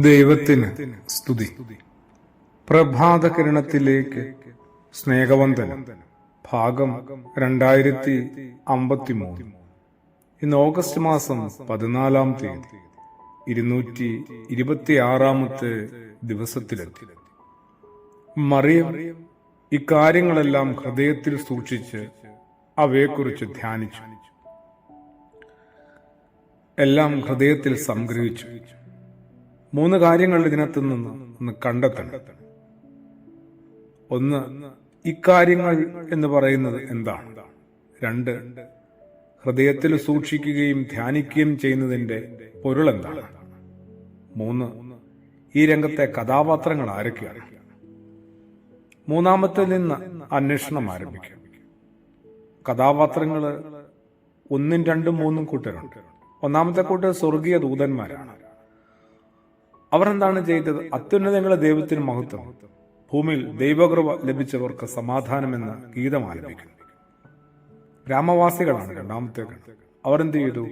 ദൈവത്തിന് സ്തുതി. പ്രഭാതകിരണത്തിലേക്ക് സ്നേഹവന്ദനം. ഭാഗം 2053. ഇന്ന് ഓഗസ്റ്റ് മാസം 14-ാം തീയതി 226-ാമത്തെ ദിവസത്തിലെത്തി. മറിയം ഇക്കാര്യങ്ങളെല്ലാം ഹൃദയത്തിൽ സൂക്ഷിച്ച് അവയെക്കുറിച്ച് ധ്യാനിച്ചു. എല്ലാം ഹൃദയത്തിൽ സംഗ്രഹിച്ചു. 3 കാര്യങ്ങൾ ഇതിനകത്ത് നിന്ന് കണ്ടെത്തണം. 1, ഇക്കാര്യങ്ങൾ എന്ന് പറയുന്നത് എന്താണ്? 2, ഹൃദയത്തിൽ സൂക്ഷിക്കുകയും ധ്യാനിക്കുകയും ചെയ്യുന്നതിന്റെ പൊരുൾ എന്താണ്? 3, ഈ രംഗത്തെ കഥാപാത്രങ്ങൾ ആരൊക്കെയാണ്? 3-ാമത്തിൽ നിന്ന് അന്വേഷണം ആരംഭിക്കും. കഥാപാത്രങ്ങള് 1, 2, 3 കൂട്ടരുണ്ട്. 1-ാമത്തെ കൂട്ടർ സ്വർഗീയ ദൂതന്മാരാണ്. അവർ എന്താണ് ചെയ്തത്? അത്യുന്നതങ്ങളെ ദൈവത്തിന് മഹത്വം, ഭൂമിയിൽ ദൈവകൃപ ലഭിച്ചവർക്ക് സമാധാനം എന്ന ഗീതം ആലപിക്കുന്നു. ഗ്രാമവാസികളാണ് 2-ാമത്തെ ഗണം. അവർ എന്ത് ചെയ്തു?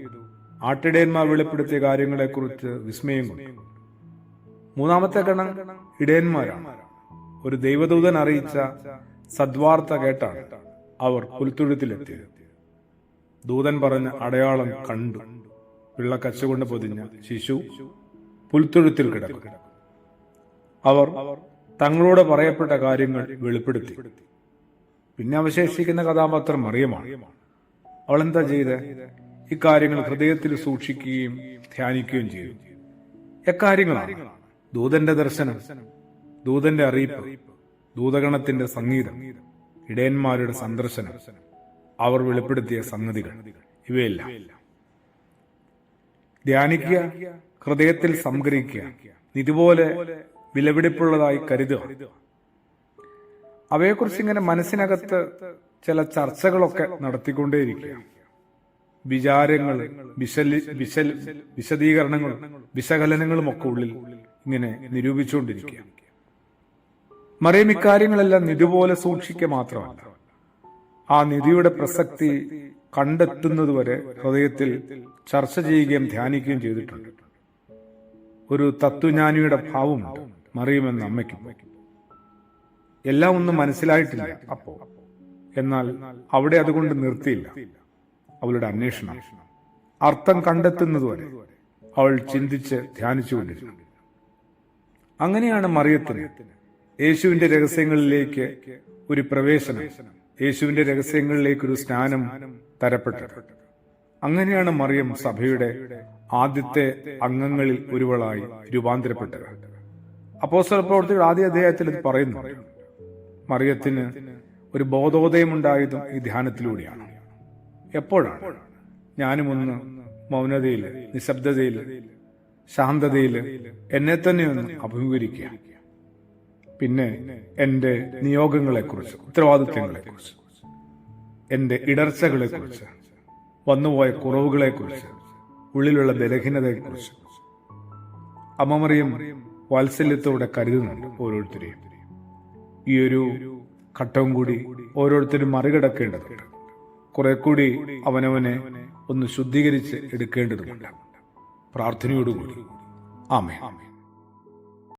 ആട്ടിടയന്മാർ വെളിപ്പെടുത്തിയ കാര്യങ്ങളെക്കുറിച്ച് വിസ്മയം കൊണ്ടു. 3-ാമത്തെ ഗണം ഇടയന്മാരാണ്. ഒരു ദൈവദൂതൻ അറിയിച്ച സദ്വാർത്ത കേട്ടാണ് അവർ പുൽത്തൊഴുത്തിലെത്തിയത്. ദൂതൻ പറഞ്ഞ അടയാളം കണ്ടു. പിള്ളക്കച്ചുകൊണ്ട് പൊതിഞ്ഞ ശിശു പുൽത്തൊഴുത്തിൽ കിടക്കും. അവർ തങ്ങളോട് പറയപ്പെട്ട കാര്യങ്ങൾ വെളിപ്പെടുത്തി. പിന്നെ അവശേഷിക്കുന്ന കഥാപാത്രം മറിയമാണ്. അവൾ എന്താ ചെയ്ത്? ഇക്കാര്യങ്ങൾ ഹൃദയത്തിൽ സൂക്ഷിക്കുകയും ധ്യാനിക്കുകയും ചെയ്തു. എക്കാര്യങ്ങളാണ്? ദൂതന്റെ ദർശനം, ദൂതന്റെ അറിയിപ്പ്, ദൂതഗണത്തിന്റെ സംഗീതം, ഇടയന്മാരുടെ സന്ദർശനം, അവർ വെളിപ്പെടുത്തിയ സംഗതികൾ, ഇവയെല്ലാം ധ്യാനിക്കുക, ഹൃദയത്തിൽ സംഗ്രഹിക്കുക, ഇതുപോലെ വിലപിടിപ്പുള്ളതായി കരുതുക. അവയെക്കുറിച്ച് ഇങ്ങനെ മനസ്സിനകത്ത് ചില ചർച്ചകളൊക്കെ നടത്തിക്കൊണ്ടേയിരിക്കുക. വിചാരങ്ങൾ, വിശദീകരണങ്ങളും വിശകലനങ്ങളും ഒക്കെ ഉള്ളിൽ ഇങ്ങനെ നിരൂപിച്ചുകൊണ്ടിരിക്കുക. മറിയം ഇക്കാര്യങ്ങളെല്ലാം ഇതുപോലെ സൂക്ഷിക്കുക മാത്രമല്ല, ആ നിധിയുടെ പ്രസക്തി കണ്ടെത്തുന്നതുവരെ ഹൃദയത്തിൽ ചർച്ച ചെയ്യുകയും ധ്യാനിക്കുകയും ചെയ്തിട്ടുണ്ട്. ഒരു തത്വജ്ഞാനിയുടെ ഭാവമുണ്ട് മറിയമെന്ന അമ്മയ്ക്കും. എല്ലാം ഒന്നും മനസ്സിലായിട്ടില്ല അപ്പോ. എന്നാൽ അവിടെ അതുകൊണ്ട് നിർത്തിയില്ല അവളുടെ അന്വേഷണം. അർത്ഥം കണ്ടെത്തുന്നതുവരെ അവൾ ചിന്തിച്ച് ധ്യാനിച്ചുകൊണ്ടിരുന്നു. അങ്ങനെയാണ് മറിയത്തിന് യേശുവിന്റെ രഹസ്യങ്ങളിലേക്ക് ഒരു പ്രവേശനം, യേശുവിന്റെ രഹസ്യങ്ങളിലേക്ക് ഒരു സ്നാനം തരപ്പെട്ടത്. അങ്ങനെയാണ് മറിയം സഭയുടെ ആദ്യത്തെ അംഗങ്ങളിൽ ഒരുവളായി രൂപാന്തരപ്പെട്ടത്. അപ്പോസ്തല പ്രവൃത്തിയുടെ ആദ്യ അധ്യായത്തിൽ ഇത് പറയുന്നു. മറിയത്തിന് ഒരു ബോധോദയമുണ്ടായതും ഈ ധ്യാനത്തിലൂടെയാണ്. എപ്പോഴാണ്? ഞാനും ഒന്ന് മൗനതയില്, നിശബ്ദതയില്, ശാന്തതയില് എന്നെ തന്നെ ഒന്ന് അഭിമുഖീകരിക്കുക. പിന്നെ എന്റെ നിയോഗങ്ങളെക്കുറിച്ച്, ഉത്തരവാദിത്വങ്ങളെക്കുറിച്ച്, എന്റെ ഇടർച്ചകളെക്കുറിച്ച്, വന്നുപോയ കുറവുകളെക്കുറിച്ച്, ഉള്ളിലുള്ള ബലഹീനതയെക്കുറിച്ച് അമ്മ മറിയം വാത്സല്യത്തോടെ കരുതുന്നുണ്ട് ഓരോരുത്തരെയും. ഈ ഒരു ഘട്ടവും കൂടി ഓരോരുത്തരും മറികടക്കേണ്ടതുണ്ട്. കുറെ കൂടി അവനവനെ ഒന്ന് ശുദ്ധീകരിച്ച് എടുക്കേണ്ടതുണ്ട്. പ്രാർത്ഥനയോടുകൂടി ആമേൻ.